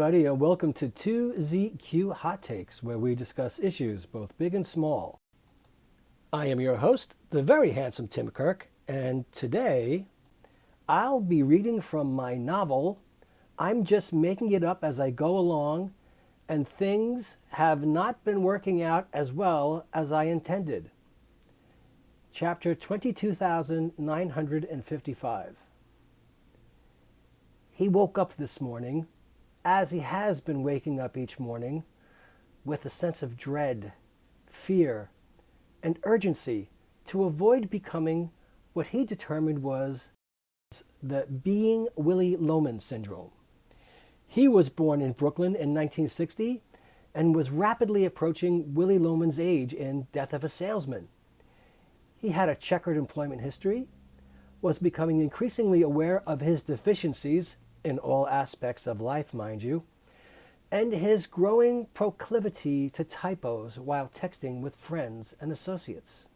everybody, and welcome to 2ZQ Hot Takes, where we discuss issues both big and small. I am your host, the very handsome Tim Kirk, and today I'll be reading from my novel, I'm Just Making It Up As I Go Along, and Things Have Not Been Working Out As Well As I Intended. Chapter 22,955. He woke up this morning, as he has been waking up each morning, with a sense of dread, fear, and urgency to avoid becoming what he determined was the Being Willie Loman syndrome. He was born in Brooklyn in 1960 and was rapidly approaching Willie Loman's age in Death of a Salesman. He had a checkered employment history, was becoming increasingly aware of his deficiencies in all aspects of life, mind you, and his growing proclivity to typos while texting with friends and associates.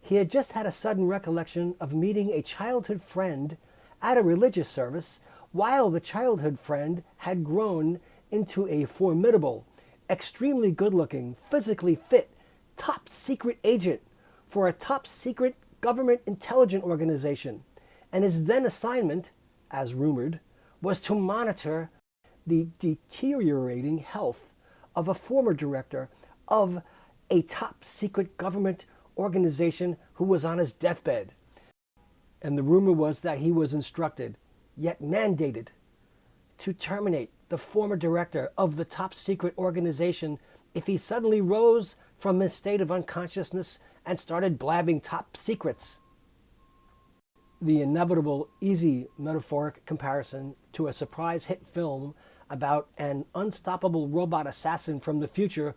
He had just had a sudden recollection of meeting a childhood friend at a religious service while the childhood friend had grown into a formidable, extremely good-looking, physically fit, top-secret agent for a top-secret government intelligence organization, and his then assignment, as rumored, was to monitor the deteriorating health of a former director of a top-secret government organization who was on his deathbed. And the rumor was that he was instructed, yet mandated, to terminate the former director of the top-secret organization if he suddenly rose from his state of unconsciousness and started blabbing top secrets. The inevitable, easy metaphoric comparison to a surprise hit film about an unstoppable robot assassin from the future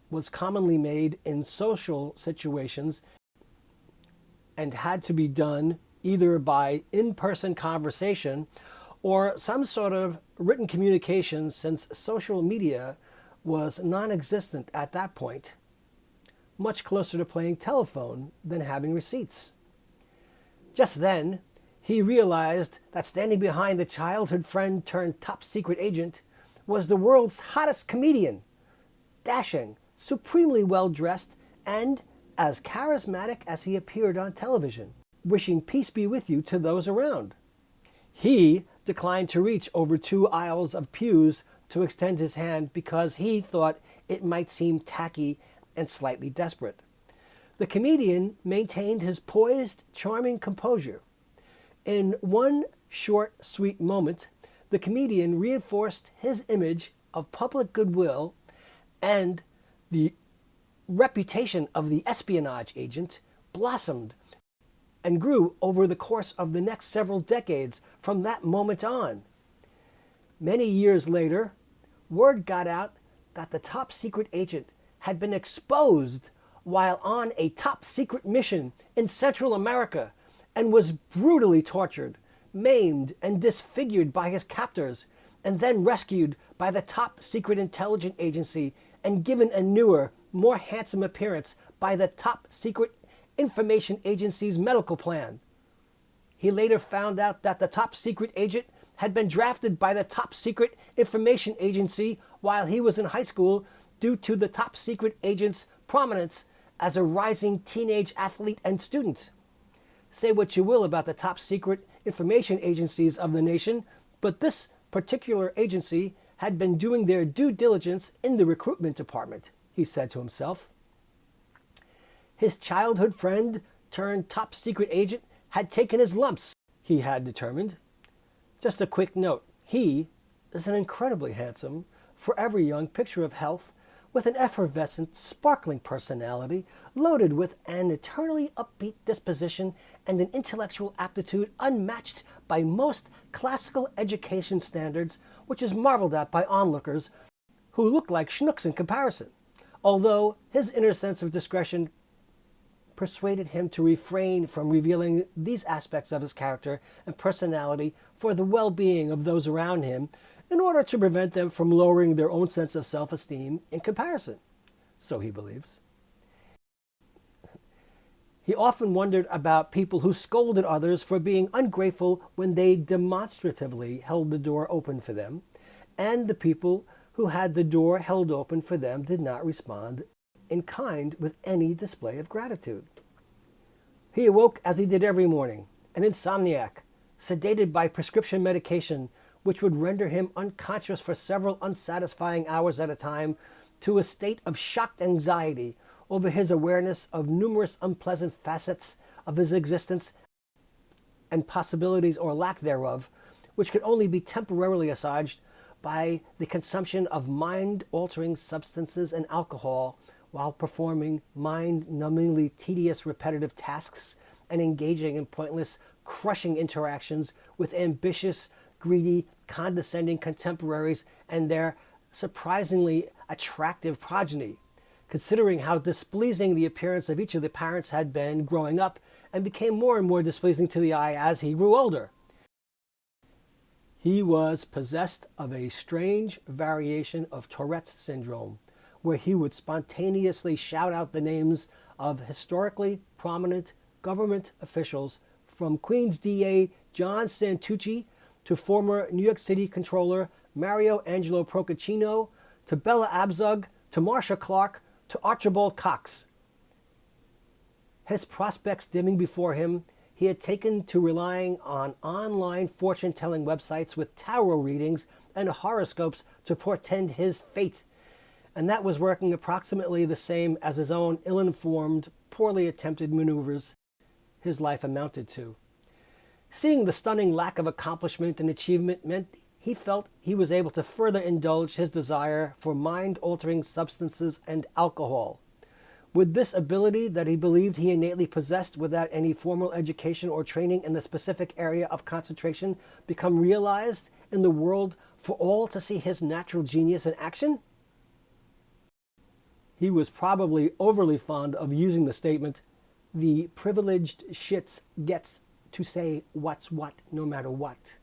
was commonly made in social situations and had to be done either by in-person conversation or some sort of written communication, since social media was non-existent at that point, much closer to playing telephone than having receipts. Just then, he realized that standing behind the childhood friend turned top-secret agent was the world's hottest comedian, dashing, supremely well-dressed, and as charismatic as he appeared on television, wishing peace be with you to those around. He declined to reach over 2 aisles of pews to extend his hand because he thought it might seem tacky and slightly desperate. The comedian maintained his poised, charming composure. In one short, sweet moment, the comedian reinforced his image of public goodwill, and the reputation of the espionage agent blossomed and grew over the course of the next several decades from that moment on. Many years later, word got out that the top-secret agent had been exposed while on a top-secret mission in Central America and was brutally tortured, maimed, and disfigured by his captors, and then rescued by the top-secret intelligence agency and given a newer, more handsome appearance by the top-secret information agency's medical plan. He later found out that the top-secret agent had been drafted by the top-secret information agency while he was in high school due to the top-secret agent's prominence as a rising teenage athlete and student. Say what you will about the top-secret information agencies of the nation, but this particular agency had been doing their due diligence in the recruitment department, he said to himself. His childhood friend turned top-secret agent had taken his lumps, he had determined. Just a quick note, he is an incredibly handsome, forever young picture of health, with an effervescent, sparkling personality, loaded with an eternally upbeat disposition and an intellectual aptitude unmatched by most classical education standards, which is marveled at by onlookers who look like schnooks in comparison, although his inner sense of discretion persuaded him to refrain from revealing these aspects of his character and personality for the well-being of those around him, in order to prevent them from lowering their own sense of self-esteem in comparison, so he believes. He often wondered about people who scolded others for being ungrateful when they demonstratively held the door open for them, and the people who had the door held open for them did not respond in kind with any display of gratitude. He awoke as he did every morning, an insomniac, sedated by prescription medication, which would render him unconscious for several unsatisfying hours at a time, to a state of shocked anxiety over his awareness of numerous unpleasant facets of his existence and possibilities or lack thereof, which could only be temporarily assuaged by the consumption of mind-altering substances and alcohol while performing mind-numbingly tedious repetitive tasks and engaging in pointless, crushing interactions with ambitious, greedy, condescending contemporaries and their surprisingly attractive progeny, considering how displeasing the appearance of each of the parents had been growing up and became more and more displeasing to the eye as he grew older. He was possessed of a strange variation of Tourette's syndrome, where he would spontaneously shout out the names of historically prominent government officials, from Queens DA John Santucci to former New York City Controller Mario Angelo Procaccino to Bella Abzug to Marcia Clark to Archibald Cox. His prospects dimming before him, he had taken to relying on online fortune-telling websites with tarot readings and horoscopes to portend his fate, and that was working approximately the same as his own ill-informed, poorly attempted maneuvers his life amounted to. Seeing the stunning lack of accomplishment and achievement meant he felt he was able to further indulge his desire for mind-altering substances and alcohol. Would this ability that he believed he innately possessed without any formal education or training in the specific area of concentration become realized in the world for all to see his natural genius in action? He was probably overly fond of using the statement, "The privileged shits gets to say what's what no matter what,"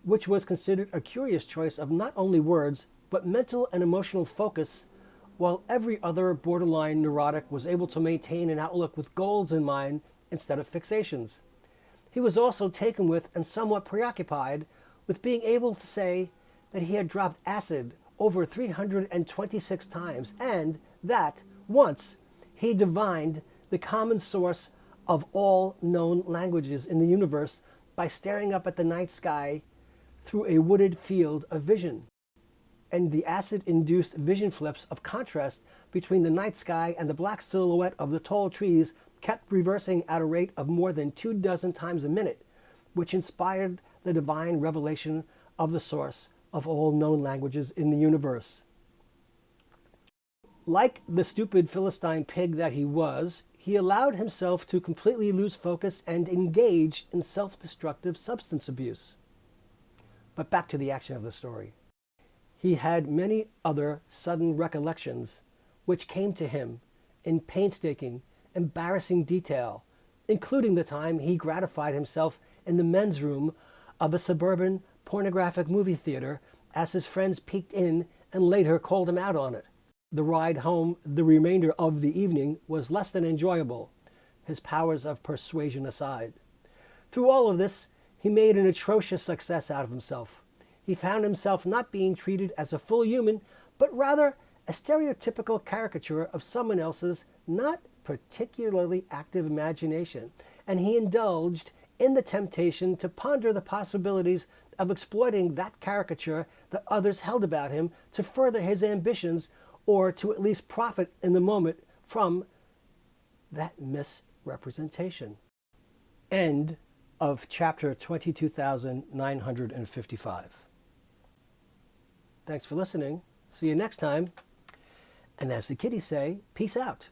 which was considered a curious choice of not only words, but mental and emotional focus, while every other borderline neurotic was able to maintain an outlook with goals in mind instead of fixations. He was also taken with and somewhat preoccupied with being able to say that he had dropped acid over 326 times, and that, once, he divined the common source of all known languages in the universe by staring up at the night sky through a wooded field of vision. And the acid-induced vision flips of contrast between the night sky and the black silhouette of the tall trees kept reversing at a rate of more than 24 times a minute, which inspired the divine revelation of the source of all known languages in the universe. Like the stupid Philistine pig that he was, he allowed himself to completely lose focus and engage in self-destructive substance abuse. But back to the action of the story. He had many other sudden recollections which came to him in painstaking, embarrassing detail, including the time he gratified himself in the men's room of a suburban pornographic movie theater as his friends peeked in and later called him out on it. The ride home the remainder of the evening was less than enjoyable, his powers of persuasion aside. Through all of this, he made an atrocious success out of himself. He found himself not being treated as a full human, but rather a stereotypical caricature of someone else's not particularly active imagination, and he indulged in the temptation to ponder the possibilities of exploiting that caricature that others held about him to further his ambitions, or to at least profit in the moment from that misrepresentation. End of chapter 22,955. Thanks for listening. See you next time. And as the kiddies say, peace out.